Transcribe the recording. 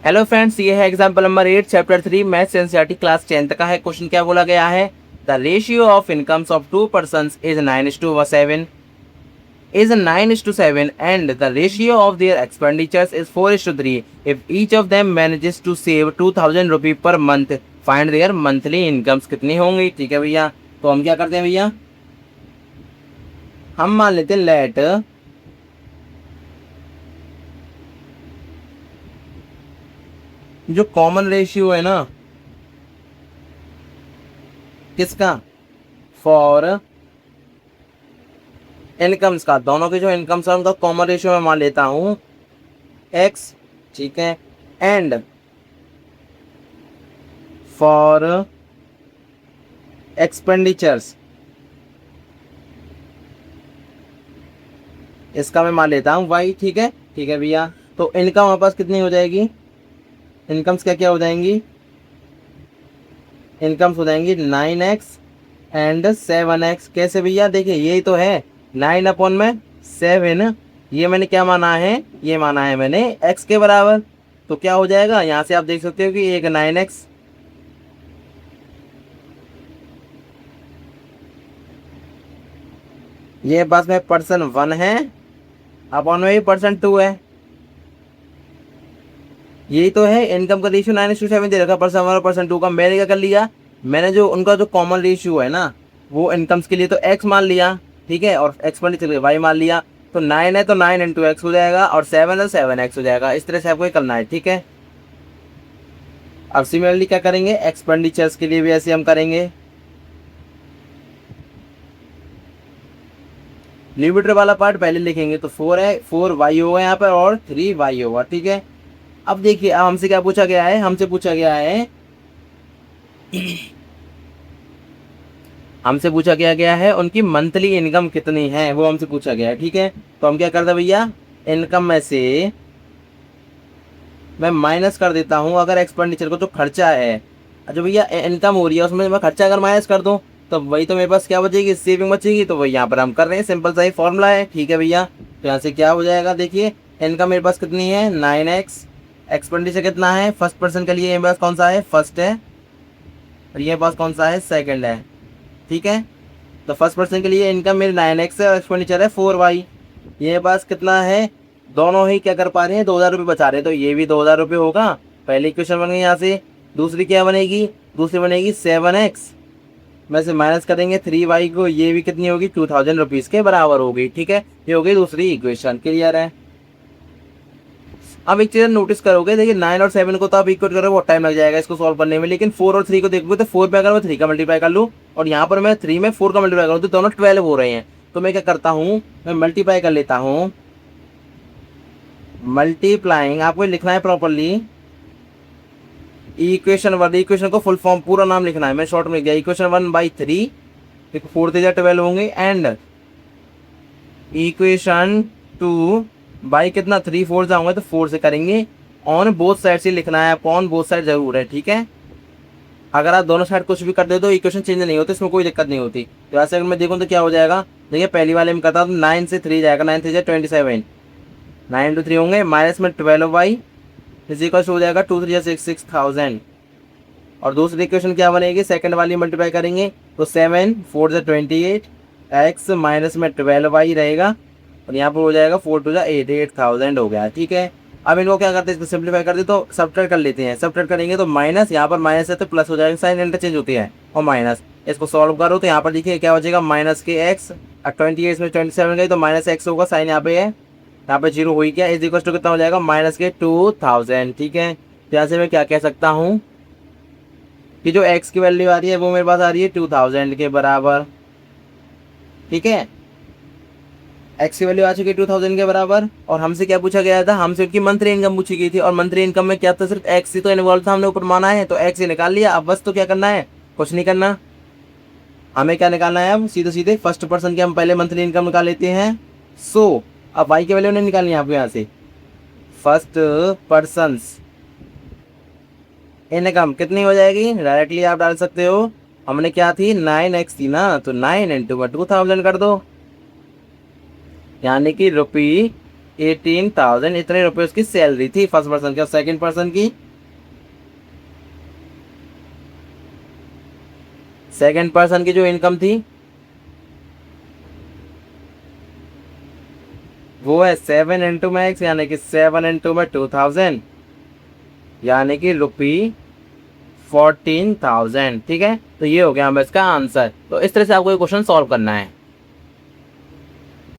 Hello friends, ये है example number 8 chapter 3 maths NCERT class 10th का है। क्वेश्चन क्या बोला गया है? The ratio of incomes of to persons is 9:7 and the ratio of their expenditures is 4:3. If each of them manages to save 2000 रुपये per month, find there monthly incomes कितनी होंगी। ठीक है भैया, तो हम क्या करते हैं भैया, हम मान लेते हैं लेट जो कॉमन रेशियो है ना किसका, फॉर इनकम्स का, दोनों के जो इनकम्स है उनका कॉमन रेशियो में मान लेता हूं x। ठीक है, एंड फॉर एक्सपेंडिचर्स इसका मैं मान लेता हूं y। ठीक है, ठीक है भैया, तो इनकम हमारे पास कितनी हो जाएगी, इनकम्स क्या क्या हो जाएंगी, इनकम्स हो जाएंगी 9x एंड 7x। कैसे भैया, देखिए यही तो है 9/7। ये मैंने क्या माना है, ये माना है मैंने x के बराबर, तो क्या हो जाएगा यहाँ से आप देख सकते हो कि एक 9x ये पास में पर्सन 1 है अपॉन में पर्सन 2 है। यही तो है इनकम का रेशियो 9:7 दे रखा पर्सन 1 और पर्सन 2 का। मैंने क्या कर लिया, मैंने जो उनका जो कॉमन रेशियो है ना वो इनकम्स के लिए तो x मान लिया, ठीक है, और एक्सपेंडिचर के y मान लिया। तो 9 है तो 9 इंटू एक्स हो जाएगा और 7 है 7x हो जाएगा। इस तरह से आपको करना है, ठीक है। अब सिमिलरली क्या करेंगे, एक्सपेंडिचर्स के लिए भी ऐसे हम करेंगे। लिमिटर वाला पार्ट पहले लिखेंगे, तो 4 है, 4y होगा यहाँ पर और 3y होगा, ठीक है। अब देखिए, अब हमसे क्या पूछा गया है, हमसे पूछा गया है हमसे पूछा गया है उनकी मंथली इनकम कितनी है, वो हमसे पूछा गया है, ठीक है। तो हम क्या करते हैं भैया, इनकम में से मैं माइनस कर देता हूं अगर एक्सपेंडिचर को, जो खर्चा है, जो भैया इनकम हो रही है उसमें मैं खर्चा अगर माइनस कर दूं तो वही तो मेरे पास क्या बचेगी, सेविंग बचेगी। तो वही यहाँ पर हम कर रहे हैं, सिंपल सा ही फॉर्मूला है, ठीक है भैया। तो यहाँ से क्या हो जाएगा, देखिए इनकम मेरे पास कितनी है 9x, एक्सपेंडिचर कितना है, फर्स्ट पर्सन के लिए मेरे पास कौन सा है, फर्स्ट है, और ये पास कौन सा है, सेकंड है, ठीक है। तो फर्स्ट पर्सन के लिए इनकम मेरी 9x है और एक्सपेंडिचर है 4y। ये पास कितना है, दोनों ही क्या कर पा रहे हैं, 2000 रुपये बचा रहे हैं, तो ये भी 2000 रुपये होगा। पहली इक्वेशन बन गई यहाँ से। दूसरी क्या बनेगी, दूसरी बनेगी 7x में से माइनस करेंगे 3y को, ये भी कितनी होगी 2000 रुपीज़ के बराबर होगी, ठीक है। ये हो गई दूसरी इक्वेशन, क्लियर है। अब एक चीज नोटिस करोगे, देखिए 9 और 7 को तो आप इक्वल करोगे, बहुत टाइम लग जाएगा इसको सॉल्व करने में, लेकिन 4 और 3 को देखोगे तो 4 पे अगर मैं 3 का मल्टीप्लाई कर लूँ और यहाँ पर मैं 3 में 4 का मल्टीप्लाई करूँ तो दोनों 12 हो रहे हैं। तो मैं क्या करता हूँ, मैं मल्टीप्लाई कर लेता हूँ, मल्टीप्लाइंग आपको लिखना है प्रॉपरली, इक्वेशन 1, इक्वेशन को फुल फॉर्म पूरा नाम लिखना है, मैं शॉर्ट में लिख दिया, इक्वेशन 1/3, 4 3 12 होंगे, एंड इक्वेशन 2 बाई कितना 3 4 जाऊंगा तो 4 से करेंगे। ऑन बोथ साइड से लिखना है, अपॉन बोथ साइड जरूर है, ठीक है। अगर आप दोनों साइड कुछ भी कर दे तो इक्वेशन चेंज नहीं होती, इसमें कोई दिक्कत नहीं होती। तो ऐसे अगर मैं देखूँ तो क्या हो जाएगा, देखिए पहली वाले में करता हूँ 9 से 3 जाएगा, 9 3 27, 9 into 3 होंगे, माइनस में 12y फिजिकल हो जाएगा 2 3 6000। और दूसरी इक्वेशन क्या बनेगी, सेकंड वाली मल्टीप्लाई करेंगे तो 7 4 28 x माइनस में 12y रहेगा, और यहाँ पर हो जाएगा 4 2 8000 हो गया, ठीक है। अब इनको क्या करते हैं, इसको सिंप्लीफाई कर दे तो सब्ट्रैक्ट कर लेते हैं, सब्ट्रैक्ट करेंगे तो माइनस, यहाँ पर माइनस है तो प्लस हो जाएगा, साइन इंटरचेंज होती है, और माइनस इसको सॉल्व करो तो यहाँ पर देखिए क्या हो जाएगा, माइनस के x, 28 में 27 गई तो माइनस x होगा, साइन यहाँ पे है, यहाँ पे 0 हो ही गया, इज इक्वल टू कितना हो जाएगा, माइनस के 2000, ठीक है। तो यहाँ से मैं क्या कह सकता हूँ कि जो x की वैल्यू आ रही है वो मेरे पास आ रही है 2000 के बराबर, ठीक है। x की वैल्यू आ चुकी है 2000 के बराबर, और हमसे क्या पूछा गया था, हमसे उनकी मंथली इनकम पूछी गई थी, और मंथली इनकम में क्या था, सिर्फ x ही तो इन्वॉल्व था, हमने ऊपर माना है तो x ही निकाल लिया। अब बस तो क्या करना है, कुछ नहीं करना, हमें क्या निकालना है, अब सीधे सीधे फर्स्ट पर्सन की हम पहले मंथली इनकम निकाल लेते हैं। सो अब y की वैल्यू नहीं निकालनी है आपको, यहाँ से फर्स्ट पर्सन्स इनकम कितनी हो जाएगी, डायरेक्टली आप डाल सकते हो, हमने क्या थी 9x थी ना, तो 9 इंटू 2000 कर दो, यानी कि रुपी 18,000 इतने रुपए उसकी सैलरी थी फर्स्ट पर्सन की। और सेकंड पर्सन की, सेकंड पर्सन की जो इनकम थी वो है 7 इंटू में एक्स, यानी कि 7 इंटू में 2000, यानी कि ₹14,000। ठीक है, तो ये हो गया हमें इसका आंसर। तो इस तरह से आपको ये क्वेश्चन सॉल्व करना है।